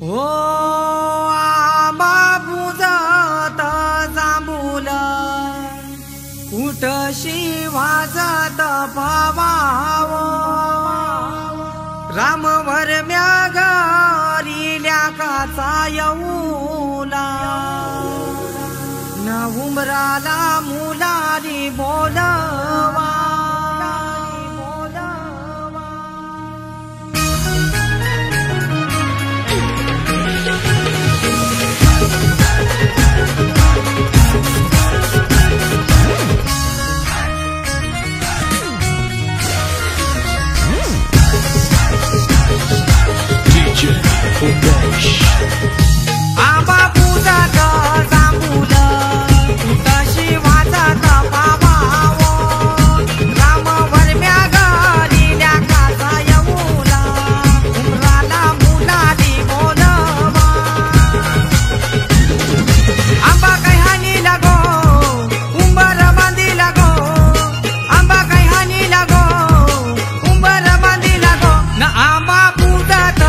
हो आंबा बुजत जांभूल कुठशी वाजत भावाव रामवर म्यागरिल्या काचा येऊला न उमराला मुलारी बोलवा आंबा बुजत जांभूल कुठशी वाजत भावाव रामवर म्यागरिल्या काचा येऊला उमराला मुलारी बोलवा आंबा काही हानी लागो उंबर बांधी लागो आंबा काही हानी लागो उंबर बांधी लागो न आंबा बुजत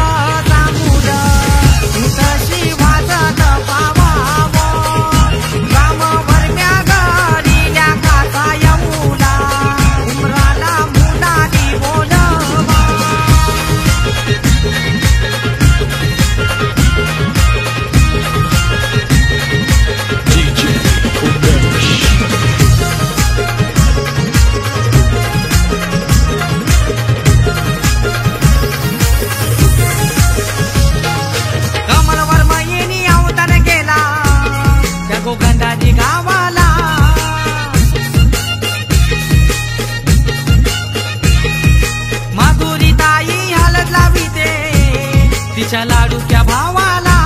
तिच्या लाडूच्या भावाला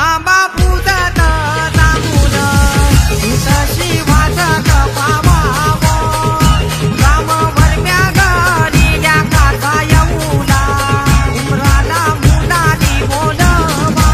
आंबा बुजत जांभूल कुठशी वाजत भावाव रामवर म्यागरिल्या काचा येऊला उमराला मुलारी बोलवा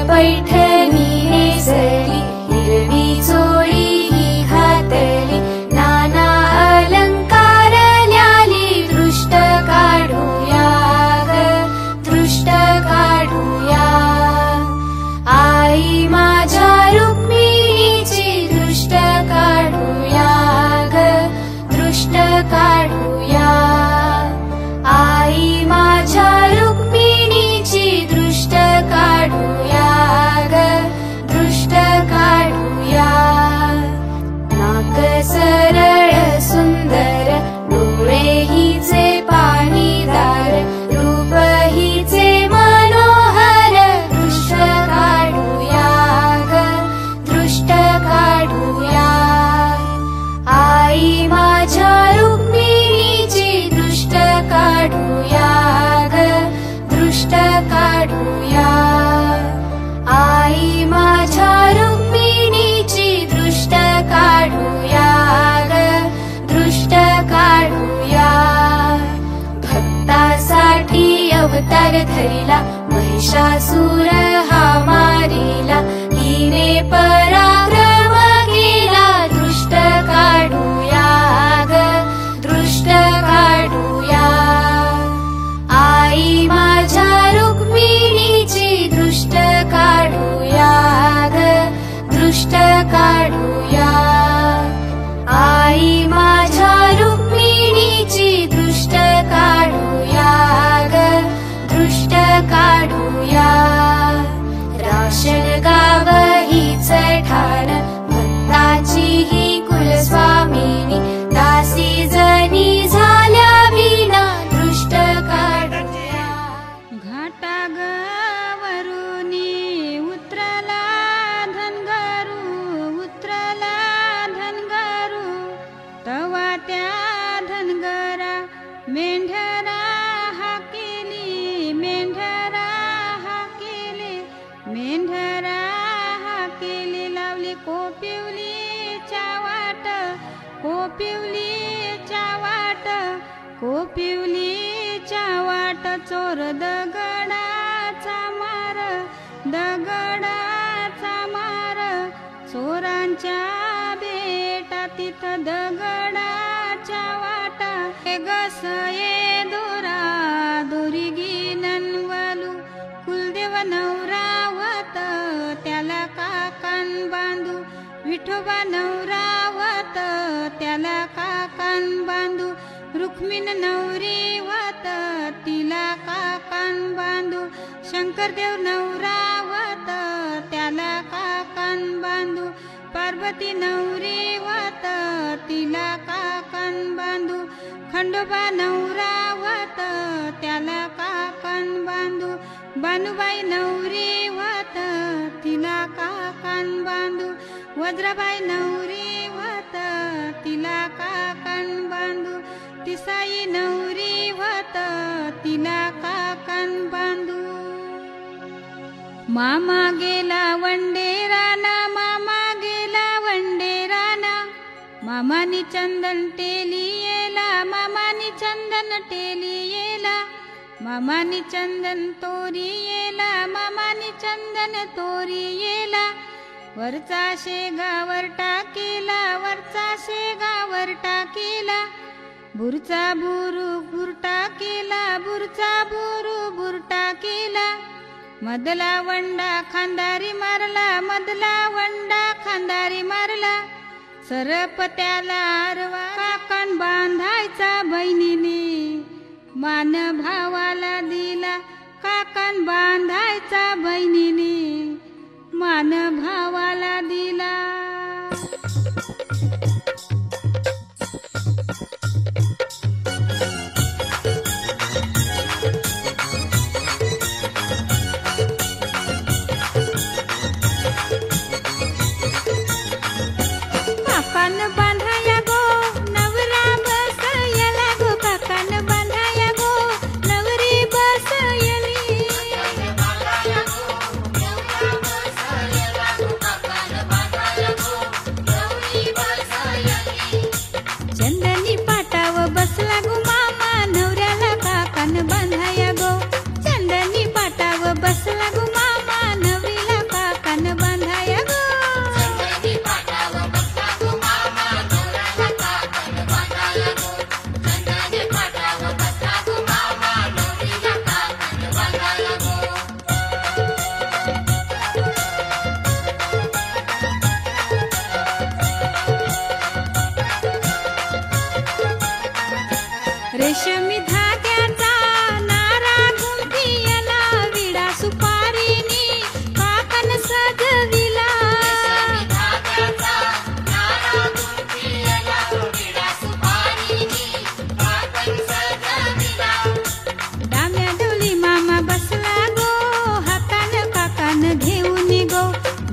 पैठणी नेसली हिरवी चोळी ही घातली नाना अलंकार न्याली दृष्ट काढूया ग दृष्ट काढूया आई माझ्या रुक्मिणीची दृष्ट काढूया ग दृष्ट काढूया आई माझ्या रुक्मिणीची दृष्ट काढूया ग दृष्ट काढूया नाक सरळ सुंदर डोळे हिचे पाणीदार अवतार धरिला महिषासूर हा मारिला हिरे पराक्रम केला दृष्ट काढूया ग दृष्ट काढूया आई माझ्या रुक्मिणीची दृष्ट काढूया ग दृष्ट काढूया आई माझ्या रुक्मिणीची दृष्ट काढूया ग दृष्ट काढूया राशन गाव हीच ठाण भक्ताची ही कुलस्वामिनी दासी जनी झाल्या विना दृष्ट काढूया घाटागवरुनी उतरला धनगरू तवा त्या धनगरा मेंढरा हाकेली लावली कोपिवलीच्या वाट चोर दगडाचा मार चोरांच्या बेटा तिथं दगडाच्या वाटा गसये दोरा दोरी गिनवलू कुलदेव नवरावत त्याला काकान बांधू विठोबा नवरावत त्याला काकान बांधू रुक्मिण नवरी वत तिला काकान बांधू शंकरदेव नवरावत त्याला काकान बांधू पार्वती नवरी वत तिला काकान बांधू खंडोबा नवरावत त्याला काकान बांधू बानुबाई नवरी वत तिला काकान बांधू वज्राबाई नवरी वत तिला काकान बांधू तिसाई नवरी वत तिला काकान बांधू मामा गेला वंडेराना मामानी चंदन टेली येला मामानी चंदन टेली येला मामानी चंदन तोरी येला मामानी चंदन तोरी येला वरचा शेगावर टाकेला बुरचा बुर टाकेला मधला वंडा खांदारी मारला सरप त्याला आरवा काकान बांधायचा बहिणीने मान भावाला दिला काकान बांधायचा बहिणीने मान भावाला दिला काकान बांधाया गो नवरा बसयला गो काकान बांधाया गो नवरी बसयली चंदनी पाटाव बसला गो मामा नवऱ्याला काकान बांधाया गो चंदनी पाटाव बसला गो मामा नवरीला काकान बांधाया गो रेशमी धाग्याचा नारा गुंफियला विडा सुपारीनी काकन सजविला डाम्या डोली मामा बसला गो हातान काकान घेऊन गो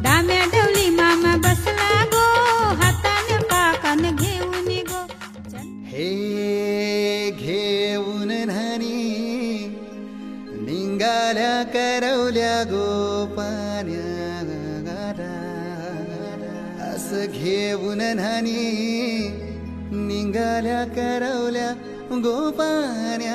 डाम्या डोली मामा बसला गो हातान काकान घेऊन गो हे घेऊन न्हाणी निंगाल्या करवल्या गोपान्या असं घेऊन न्हाणी निंगाल्या करवल्या गोपान्याला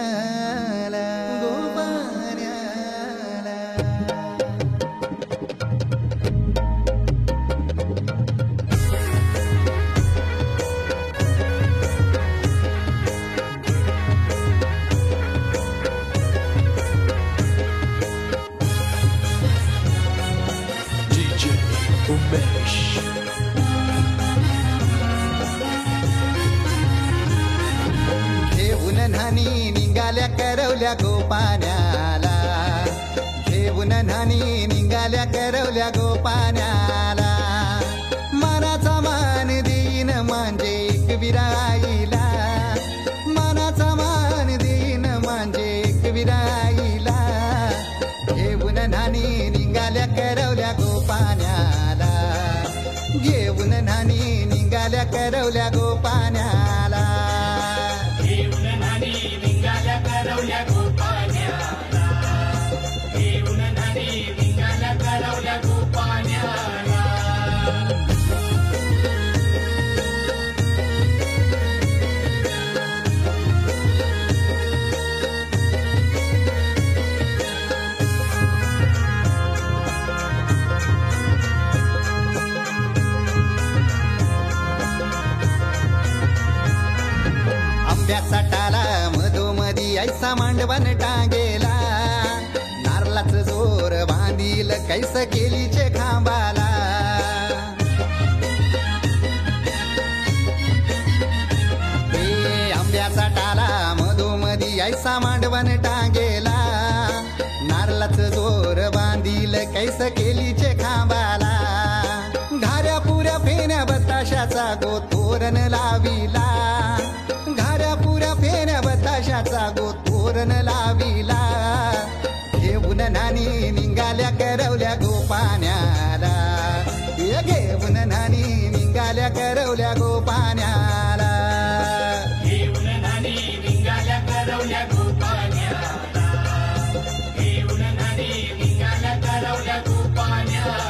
न्हाणी निघाल्या करवल्या गोपाण्याला घेऊन न्हाणी निघाल्या करवल्या गोपाण्याला मनाचा मान देईन म्हणजे एक विराईला मनाचा मान देईन म्हणजे एक विराईला घेऊन न्हाणी निघाल्या करवल्या गोपाण्याला घेऊन न्हाणी निघाल्या करवल्या गोपाण्याला घेऊन न्हाणी निघाल्या करवल्या गोपाण्याला घेऊन न्हाणी निघाल्या करवल्या गोपाण्याला आंब्याचा टाला मधोमधी ऐसा मांडवण टांगेला नारळाच जोर बांधील कैस केलीचे खांबाला आंब्याचा टाला मधोमधी ऐसा मांडवण टांगेला नारळाच जोर बांधील कैस केलीचे खांबाला घाऱ्या पुऱ्या फेण्या बताशाचा गोतोरण लाविला घाऱ्या पुऱ्या फेण्या बताशाचा गोतोरण लाविला घेऊन न्हाणी निघाल्या करवल्या गोपाण्याला घेऊन न्हाणी निघाल्या करवल्या गोपाण्याला घेऊन न्हाणी निघाल्या करवल्या गोपाण्याला घेऊन न्हाणी निघाल्या करवल्या गोपाण्याला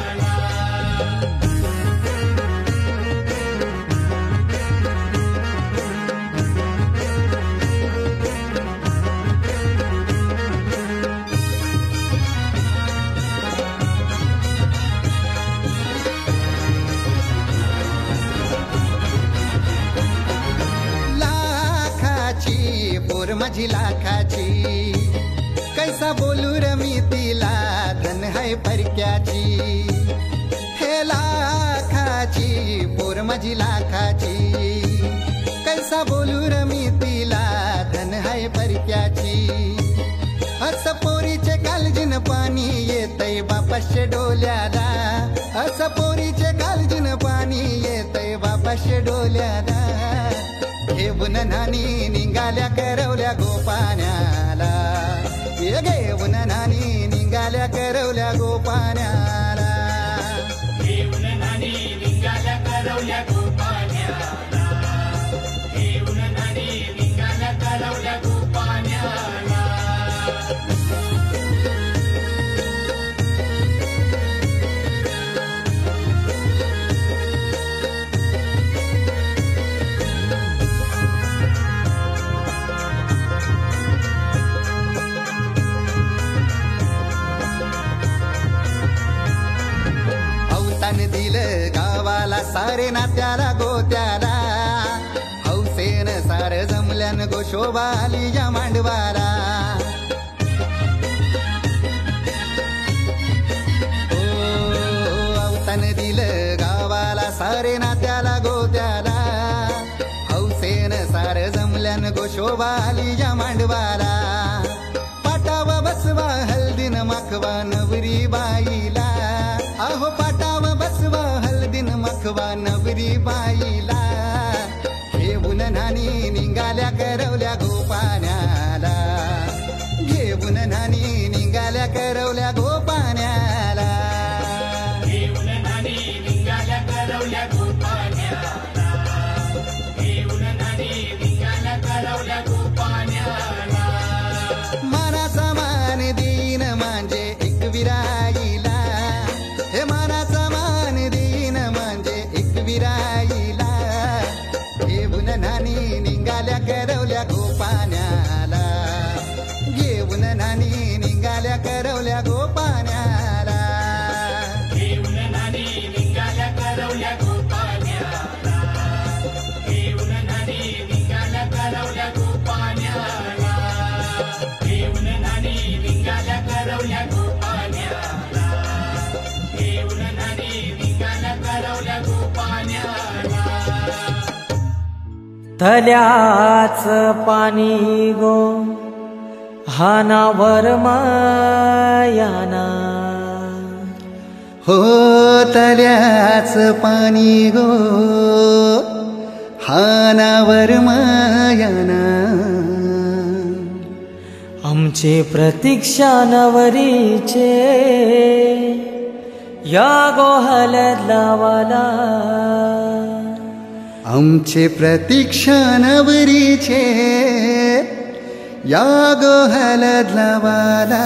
पोर माझी लाखाची कैसा बोलू र मी तिला धन है परक्याची हे लाखाची पोर माझी लाखाची कैसा बोलू र मी तिला धन है परक्याची अस पोरीचे कालजीन पाणी येतय बापाशे डोल्याला अस पोरीचे कालजीन पाणी येतय बापाशे डोल्याला घेऊन न्हाणी निघाल्या करवल्या गोपाण्याला घेऊन न्हाणी निघाल्या करवल्या गोपाण्याला घेऊन न्हाणी निघाल्या करवल्या गोपाण्याला घेऊन न्हाणी निघाल्या करवल्या गोपाण्याला दिलं गावाला सारे नात्याला गोत्याला हौसेन सार जमल्यान गोशोभा आली या मांडवाला अवतान दिलं गावाला सारे नात्याला गोत्याला हौसेन सार जमल्यान गोशोभा आली या मांडवाला पाटावा बसवा हल्दीन माखवा नवरी बाईला अहो पाटावा बसवा हल्दीन मखवा नवरी बाईला घेऊन न्हाणी निघाल्या करवल्या गोपाण्याला घेऊन न्हाणी निघाल्या करवल्या गोपाण्याला घेऊन न्हाणी निघाल्या करवल्या गोपाण्याला घेऊन न्हाणी निघाल्या करवल्या गोपाण्याला मनाचा मान देईन म्हणजे एक विराईला हे मनाचा मान देईन म्हणजे एक विराईला घेऊन न्हाणी निघाल्या करवल्या गोपाण्याला घेऊन न्हाणी निघाल्या करवल्या गोपाण्याला घेऊन न्हाणी निघाल्या करवल्या गोपाण्याला घेऊन न्हाणी निघाल्या करवल्या गोपाण्याला घेऊन न्हाणी निघाल्या करवल्या गोपाण्याला घेऊन न्हाणी निघाल्या करवल्या गोपाण्याला तल्याच पाणी गो हानावर मायाना हो तल्याच पाणी गो हानावर मायाना आमचे प्रतीक्षा नवरीचे या गो हलद लावाला आमचे प्रतीक्षा नवरीचे या गो हलद लावाला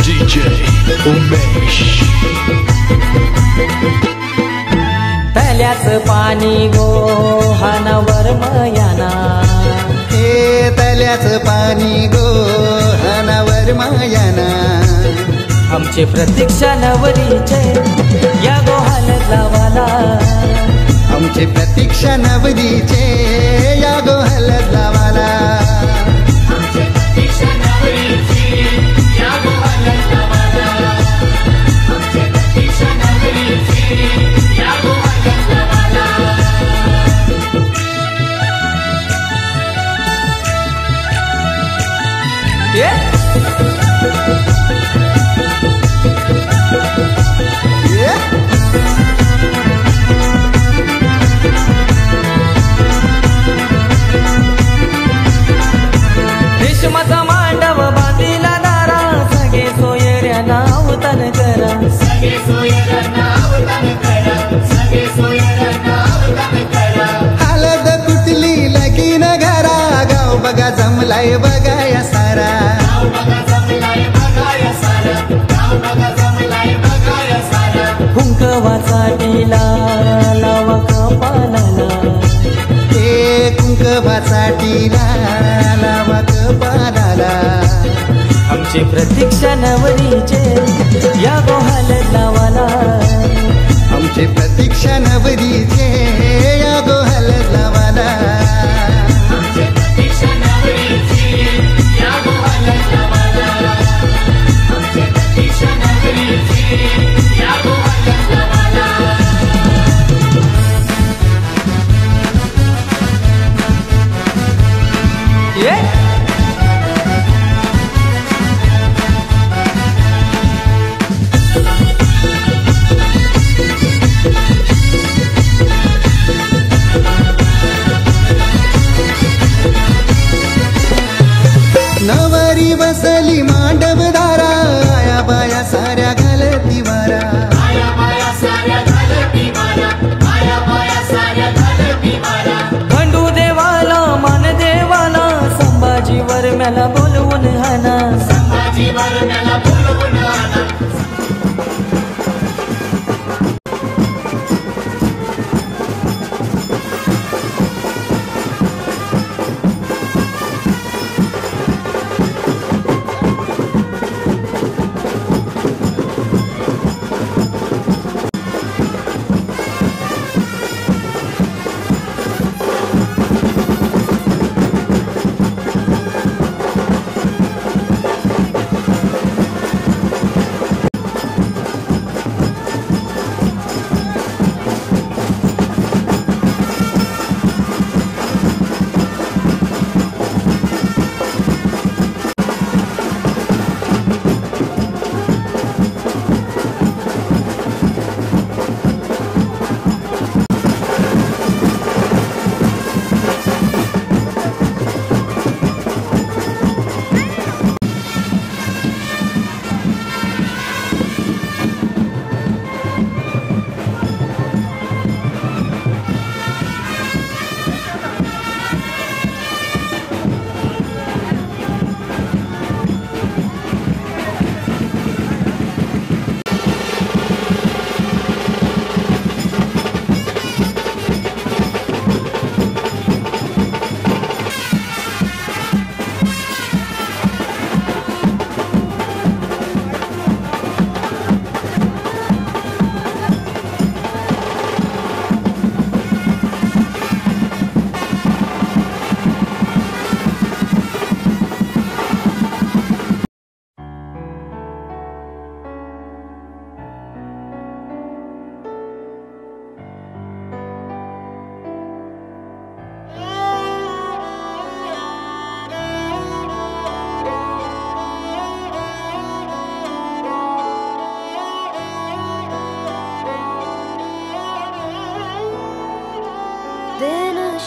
DJ उमेश तल्याच पाणी गो हानावर मायाना हे तल्याच पाणी गो हानावर मायाना आमचे प्रतीक्षा नवरीचे या गो हलद लावाला आमचे प्रतीक्षा नवरीचे या गो हलद लावाला रेशमाचा मांडव बांधिला दारा सगळे सोयऱ्या नाव तन करा हलद कुटली लगीन घरा गाव बघा जमलाय बघाया सारा कुंकवाचा टिला लावा कपालाला हे कुंकवाचा टिला लावा कपालाला आमची प्रतीक्षा नवरीचे या गो हलद लावाला आमचे प्रतीक्षा नवरीचे या गो हलद लावाला नवरी बसली मांडव दारा आया बाया साऱ्या घालती वारा खंडू देवाला मान देवाला संभाजीवर मला बोलवून हाना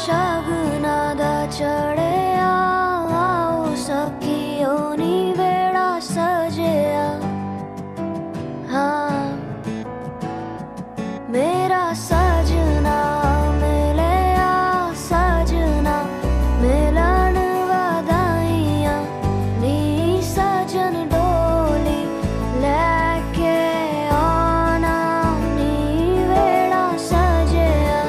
शगनादा चढ़िया आओ सखियों नी वेड़ा सजिया हाँ मेरा सजना मिलिया सजना मिलन वधाइया नी सजन डोली लेके आना नी वेड़ा सजिया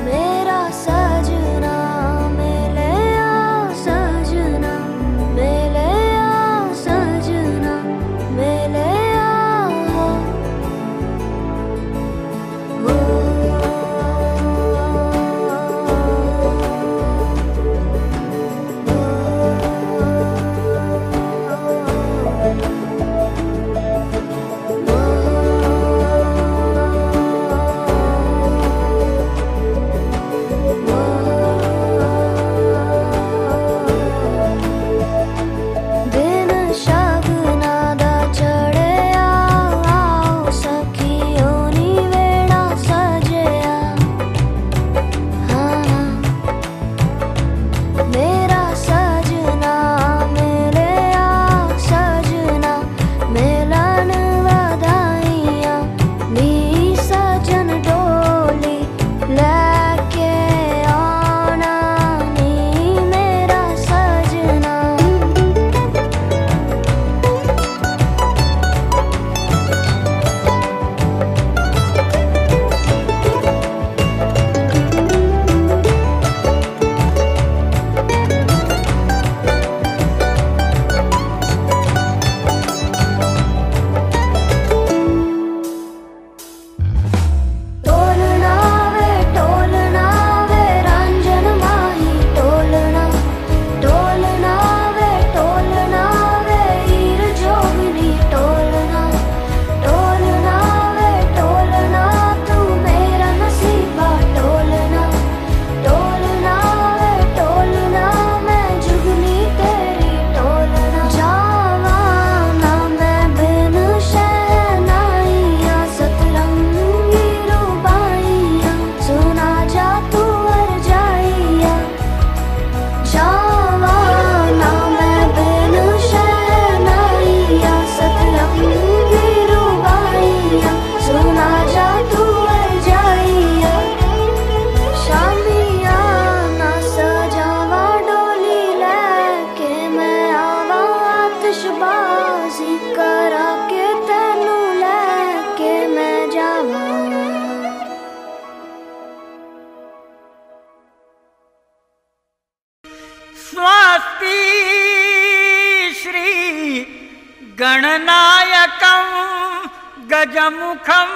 मेरा सजना मिलिया सजना मिलिया सजना मिलिया दिन शगनादा चढ़िया आओ सखियों नी वेड़ा सजिया हाँ मेरा सजना मिलिया सजना मिलन वधाइया नी सजन डोली लेके आना नी मेरा सजना टोलना वे रंजन माही टोलना वे हीर जोगनी टोलना वे टोलना तू मेरा नसीबा टोलना वे टोलना मैं जुगनी तेरी टोलना जावा ना मैं बिन शहनाइया सतरंगी रूबाइया सुना जा तू वर जाइया जावा ना मैं बिन शहनाइया सतरंगी रूबाइया सुना जा तू वर जाइया शामिया ना सजावा डोली लेके मैं आवा आतिशबाजी करा के तेनू लेके मैं जावा स्वस्ति श्री गणनायकं गजमुखं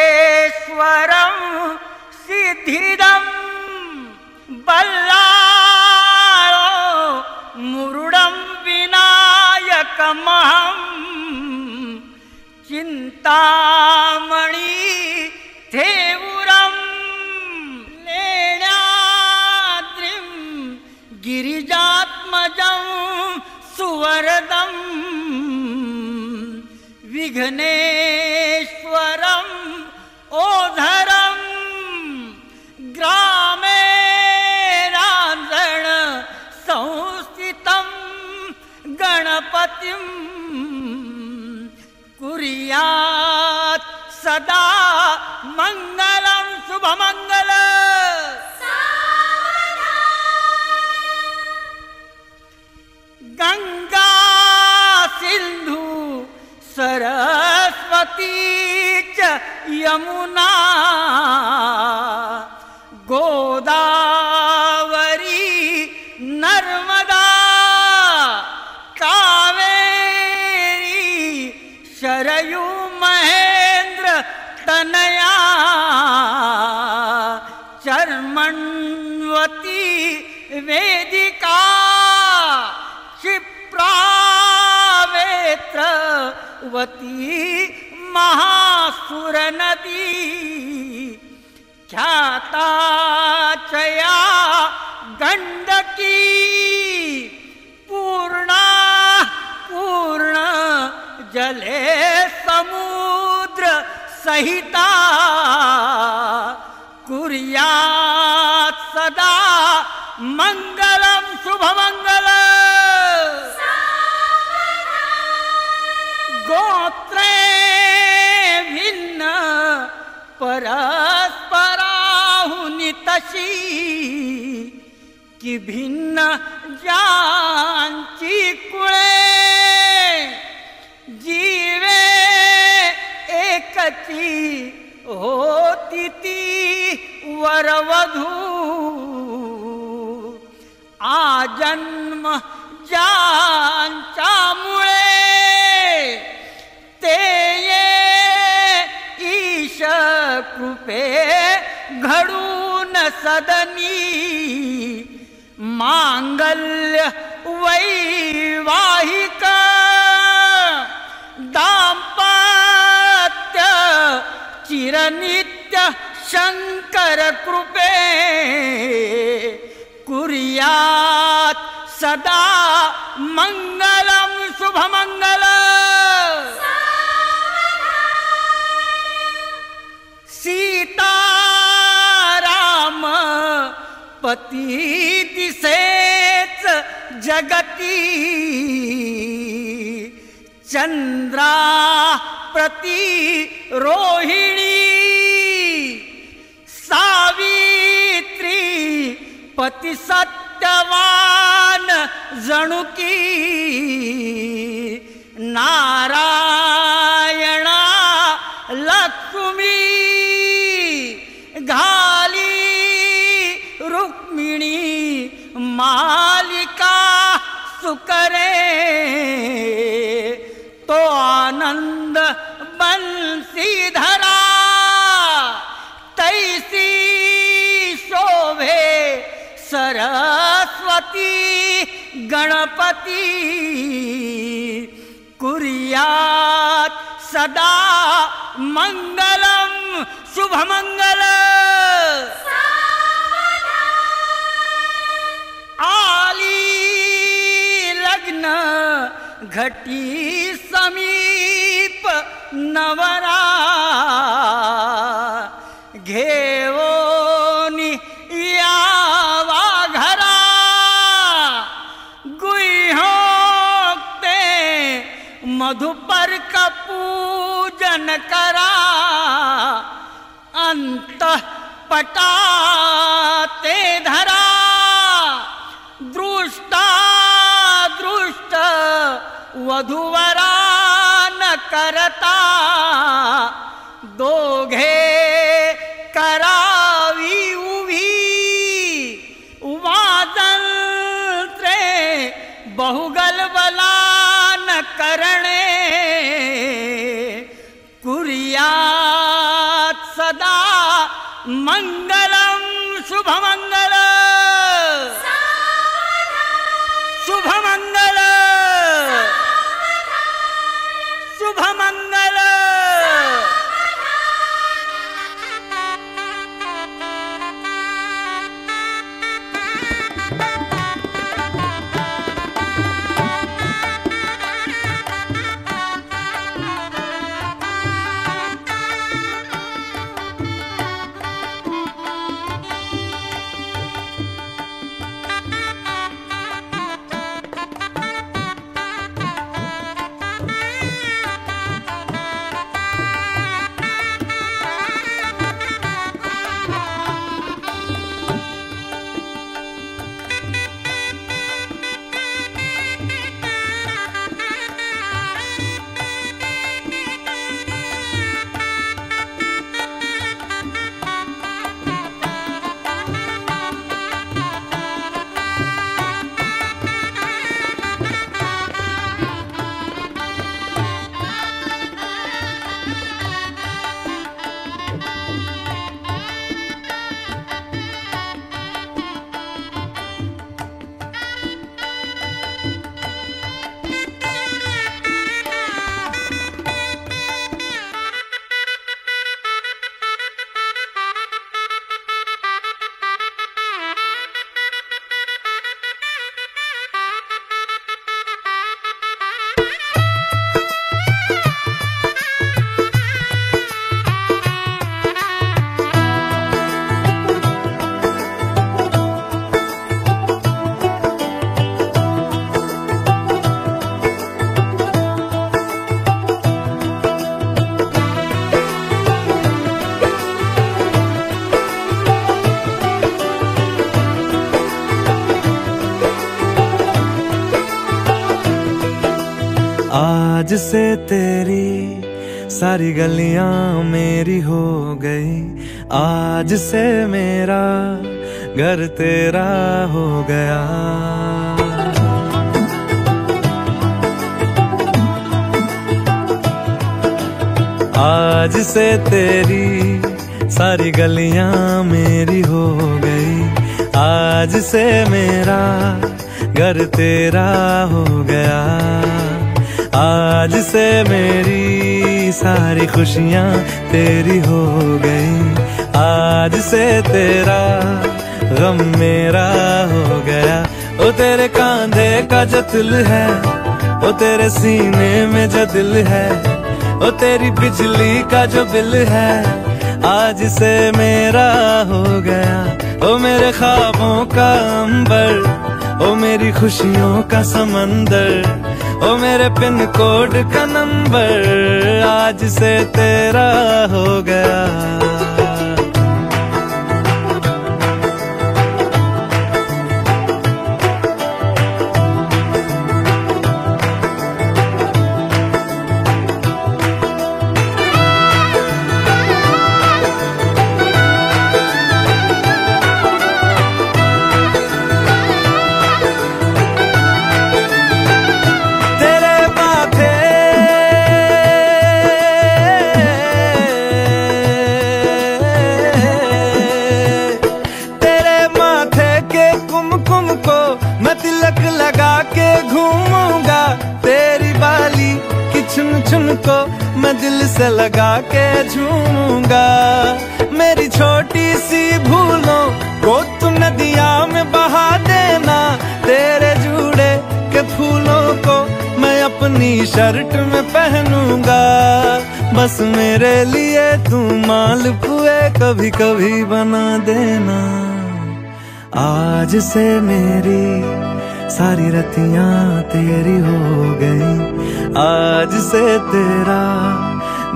मोरेश्वरं सिद्धिदं बल्लाळो मुरुडं विनायकमहं चिन्तामणि थेवुरं लेण्याद्रिं गिरिजात्मजं सुवरदं विघ्नेश्वरं ओधरं ग्रामे रांजण संस्थितं गणपतिं कुर्यात् सदा मंगलं शुभमंगल गंगा सिंधु सरस्वती च यमुना गोदावरी नर्मदा कावेरी शरयू महेंद्र तनया चर्मण्वती वेदिका क्षिप्रावेत्रवती महासुर नदी ख्याता चया गंडकी चले समुद्र सहिता कुर्यात् सदा मंगलम शुभमंगल गोत्रे भिन्न परस्पराहुनि तशी की भिन्न ज्यांची कुळे जीवे एकची होती ती वरवधू आजन्म ज्यांच्यामुळे ते ये ईश कृपे घडून सदनी मांगल्य वैवाहिक दाम्पत्य चिरनित्य शंकर कृपे कुर्यात् सदा मंगलम शुभमंगल सीताराम पती दिसेच जगती चंद्रा प्रति रोहिणी सावित्री पति सत्यवान जणुकी नारायणा लक्ष्मी घाली रुक्मिणी मालिका सुकरे तो आनंद बंसीधरा तैसी शोभे सरस्वती गणपती कुर्यात् सदा मंगलम शुभमंगल आली लग्न घटी समीप नवरा घेवोनी यावा घरा गुह्योक्ते मधुपर्क पूजन करा अंतःपटाते धरा दृष्टा दृष्ट वधूवरा न करता दोघे करावी उभी वादंत्रे बहुगलबला न करणे कुर्यात् सदा मंगलम शुभमंगल शुभमंगल शुभमंगल आज से तेरी सारी गलियां मेरी हो गई, आज से मेरा घर तेरा हो गया। आज से तेरी सारी गलियां मेरी हो गई, आज से मेरा घर तेरा हो गया। आज से मेरी सारी खुशियां तेरी हो गई, आज से तेरा गम मेरा हो गया। ओ तेरे कांधे का जो दिल है, ओ तेरे सीने में जो दिल है, ओ तेरी बिजली का जो बिल है, आज से मेरा हो गया। ओ मेरे ख्वाबों का अंबर, ओ मेरी खुशियों का समंदर, ओ मेरे पिन कोड का नंबर, आज से तेरा हो गया। को मैं दिल से लगा के झूमूंगा। मेरी छोटी सी भूलों को तू नदिया में बहा देना, तेरे जुड़े के फूलों को मैं अपनी शर्ट में पहनूंगा। बस मेरे लिए तू मालपुए कभी कभी बना देना। आज से मेरी सारी रतियां तेरी हो गई, आज से तेरा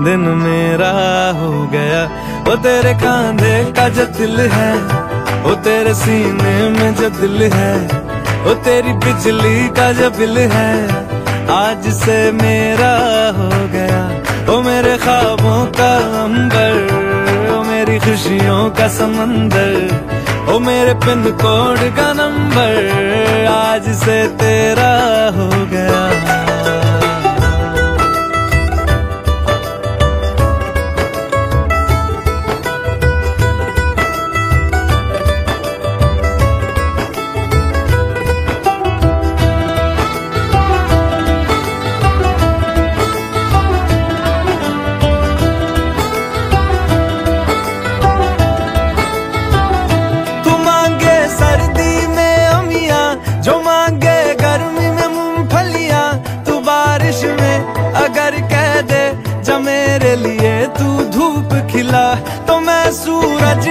दिन मेरा हो गया। वो तेरे कांधे का जो दिल है, वो तेरे सीने में जो दिल है, वो तेरी बिजली का जो बिल है, आज से मेरा हो गया। वो मेरे ख्वाबों का अंबर, वो मेरी खुशियों का समंदर, ओ मेरे पिन कोड का नंबर, आज से तेरा हो गया। मेरे लिए तू धूप खिला तो मैं सूरज,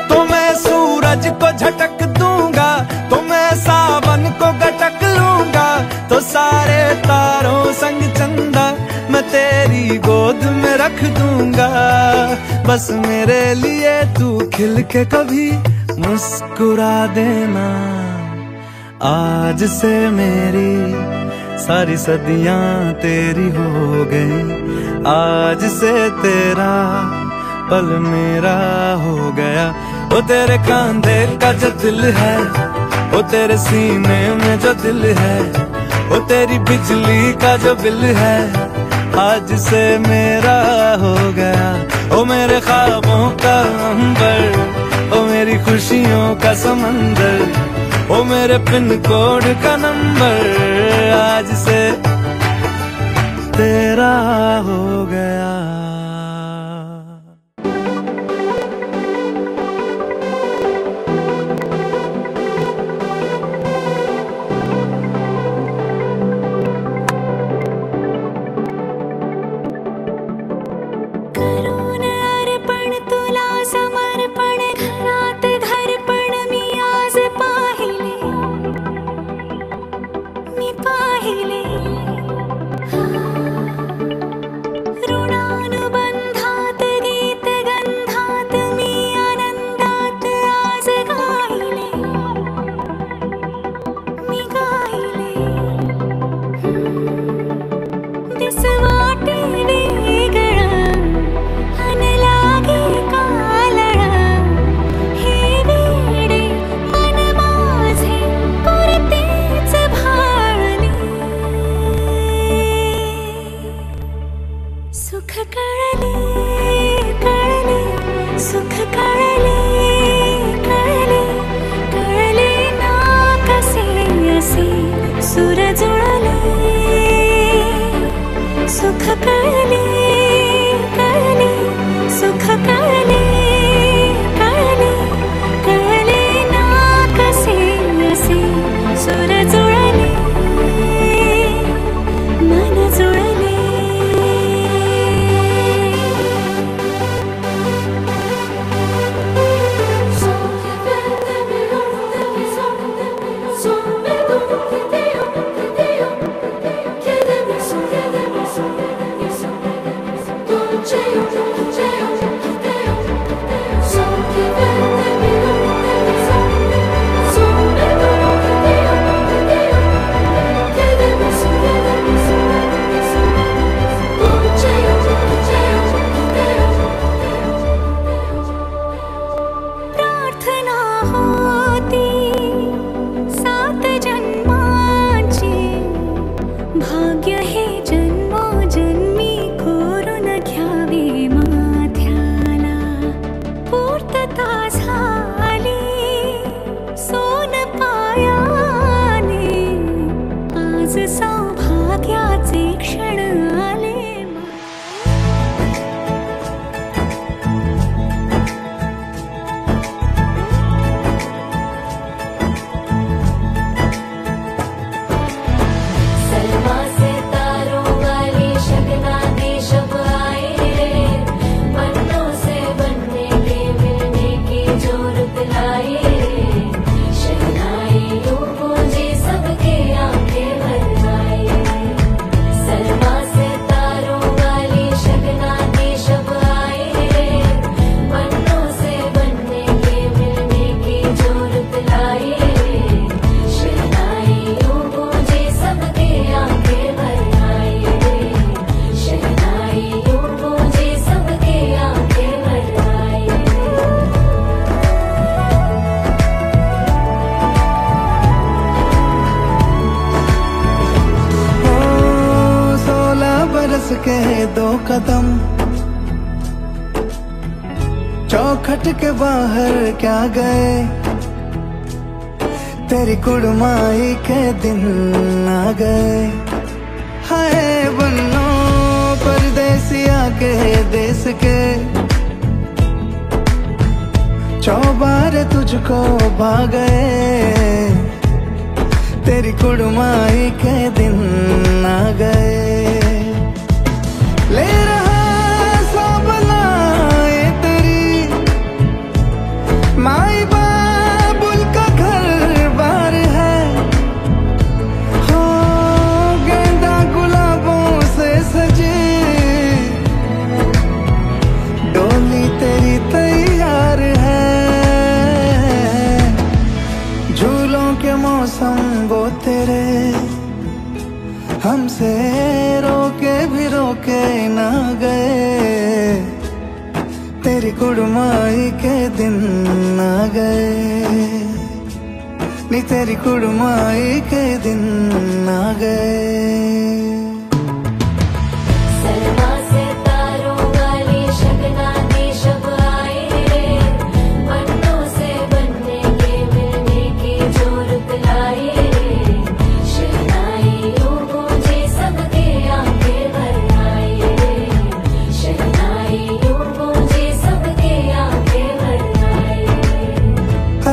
तो मैं सूरज को झटक दूंगा, तो मैं सावन को गटक लूंगा, तो सारे तारों संग चंदा मैं तेरी गोद में रख दूंगा। बस मेरे लिए तू खिल के कभी मुस्कुरा देना। आज से मेरी सारी सदियां तेरी हो गई, आज से तेरा पल मेरा हो गया। वो तेरे कांधे का जो दिल है, वो तेरे सीने में जो दिल है, वो तेरी बिजली का जो बिल है, आज से मेरा हो गया। ओ मेरे ख्वाबों का अंबर, ओ मेरी खुशियों का समंदर, ओ मेरे पिन कोड का नंबर, आज से तेरा हो गया। ऋणा सुख कले कले सुख कले कले कले ना कसे असे सुर जुळले मन जुळले प्रार्थना होती 7 जन्मांची भाग्य हे जन्मोजन्मी कोरून घ्यावे माथ्याला पूर्तता झाली सोन पायाने आज सौभाग्याचे क्षण आले सलमा से तारों वाली शगना देश अब आए रे बनों से बनने के मिलने की जोरत लाए रे शहनाई यूं गूंजे सबके आंखें भर आए सलमा से तारों वाली शगना देश अब आए रे बनों से बनने के मिलने की जोरत लाए रे शहनाई यूं गूंजे सबके आंखें भर आए शहनाई यूं गूंजे सबके आंखें भर आए ओ 16 बरस के 2 कदम चौखट के बाहर क्या गए तेरी कुड़माई के दिन आ गए हाय बन्नो परदेसिया के देश के चौबार तुझको भा गए तेरी कुड़माई के दिन आ गए ले रहा सब लाए तेरी माई बाबुल का घर बार है हो गेंदा गुलाबों से सजी डोली तेरी तैयार है झूलों के मौसम वो तेरे हमसे रोके भी रोके ना गए तेरी कुड़माई के दिन आ गए नी तेरी कुड़माई के दिन आ गए सलमा से तारों वाली शगना देश अब आए रे बनों से बनने के मिलने की जोरत लाए रे शहनाई यूं गूंजे सबके आंखें भर आए शहनाई यूं गूंजे सबके आंखें भर आए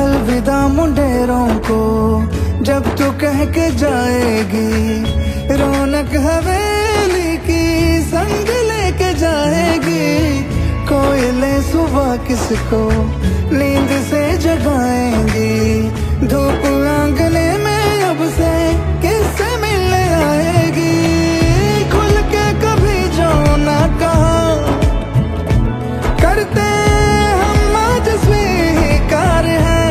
अलविदा मुंडेरों को जब तू कह के जाएगी रौनक हवेली की संग लेके जाएगी कोयले सुबह किसको नींद से जगाएंगी धूप आंगने में अब से किससे मिलने आएगी खुल के कभी जो ना कहा करते हम आज स्वीकार है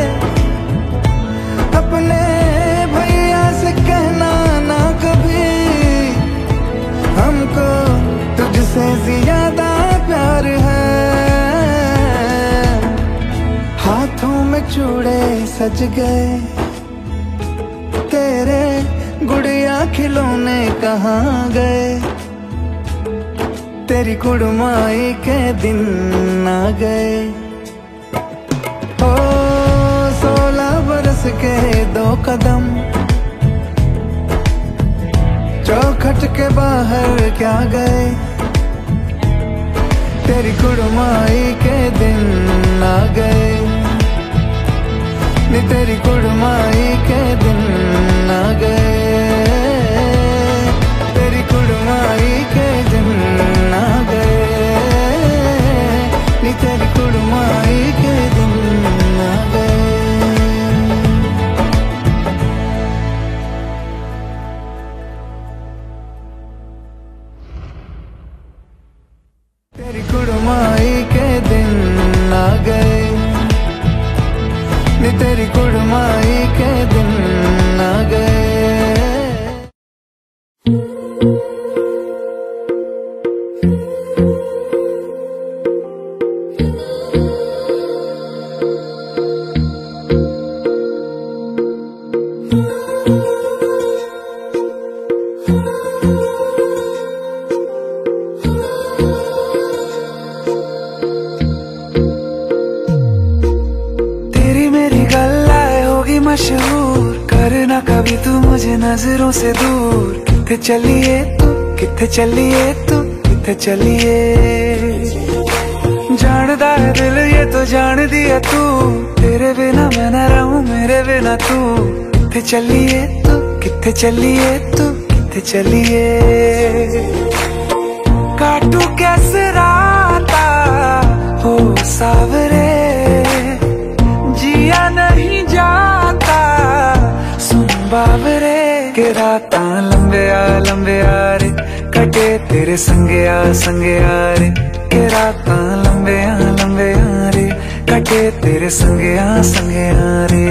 अपने भैया से कहना ना कभी हमको तुझसे ज्यादा प्यार है हाथों में चूड़े सज गए तेरे गुड़िया खिलौने कहाँ गए तेरी कुड़माई के दिन आ गए ओ 16 बरस के 2 कदम चौखट हट के बाहर क्या गए, तेरी कुड़माई के दिन आ गए, नी तेरी कुड़माई के दिन आ गए, तेरी कुड़माई के दिन आ गए, नी तेरी कुड़माई के दिन आ गए। तेरी कुड़माई के दिन आ गए, नी तेरी कुड़माई के दिन आ गए। मशहूर करना कभी तू मुझे नजरों से दूर, किथे चलिए तू, किथे चलिए तू, किथे चलिए। जानदा है दिल ये तो जान दिया तू, तेरे बिना मैं न रहूं मेरे बिना तू, किथे चलिए तू, किथे चलिए तू, किथे चलिए। काटू कैसे राता हो सावरे, जिया नहीं जाता सुन बाबरे, के रातां लंबे आ रे, कटे तेरे संगे आ रे, के रातां लंबे आ रे, कटे तेरे संगे आ रे।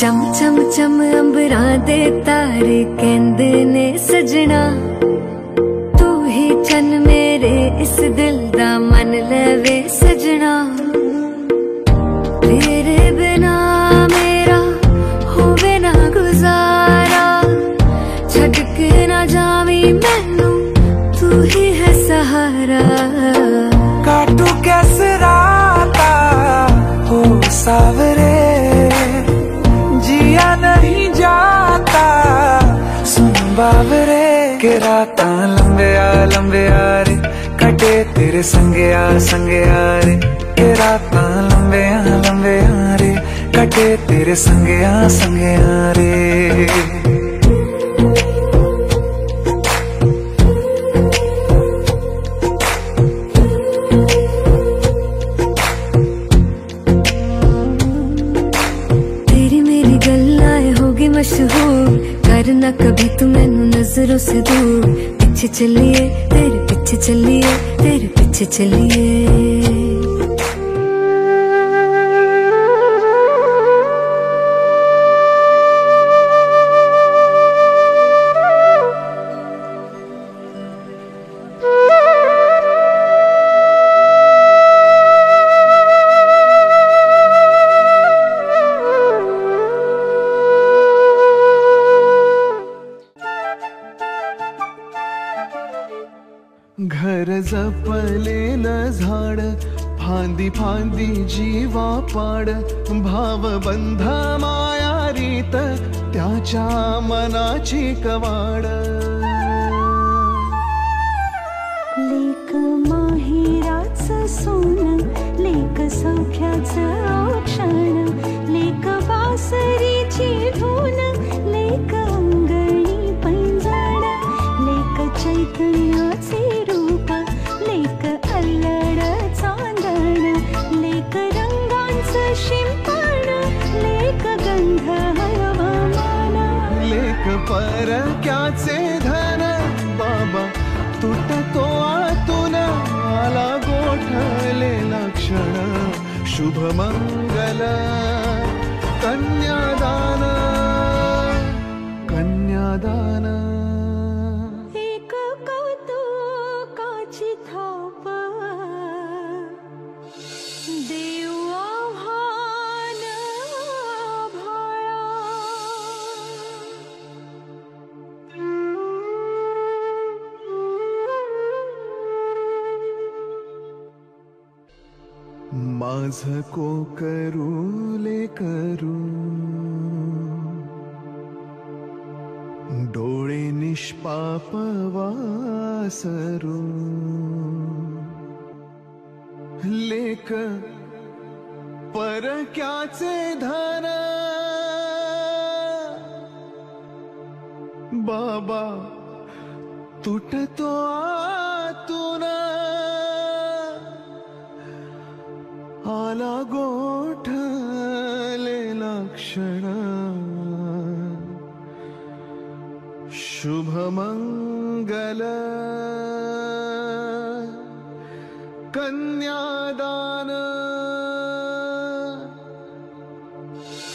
चम चम चम अंबरां दे तारे कहंदे ने सजना, तू ही चन मेरे इस दिल दा मन लवे सजना। तेरे बिना मेरा होवे ना गुजारा, छड़ के ना जावी मैनू तू ही है सहारा। काटू कैसे राता हो सावरे, जिया नहीं जाता सुन बाबरे, के रातां लंबे आ रे, कटे तेरे संगे आ रे, के रातां लंबे आ रे, कटे तेरे संगे आ रे। मशहूर करना कभी तू मैनू नजरों से दूर, पीछे चलिए तेरे पीछे चलिए, तेरे पीछे चलिए। घर जपलेल झाड, फांदी फांदी जीवा पाड, भावबंध माया रीत त्याच्या मनाची कवाड। लेक माहेराचं सोनं, लेक सौख्याचं औक्षण, लेक बासरीची धून, लेक अंगणी पैंजण, लेक चैतन्याचे रूप, लेक अल्लड चांदण, लेक रंगांचं शिंपण, लेक गंध हवामान, लेक परक्याचे धन, बाबा तुटतो आतून, आला गोठलेला क्षण, शुभ मंगल कन्यादान, कन्यादान। एक कौतुकाची थाप, देव आव्हान आभाळा। माझ को करू ले करू डोळे निष्पाप वासरू लेक परक्याचे धन बाबा तुटतो आतून आला गोठलेला क्षण शुभमंगल कन्यादान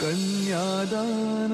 कन्यादान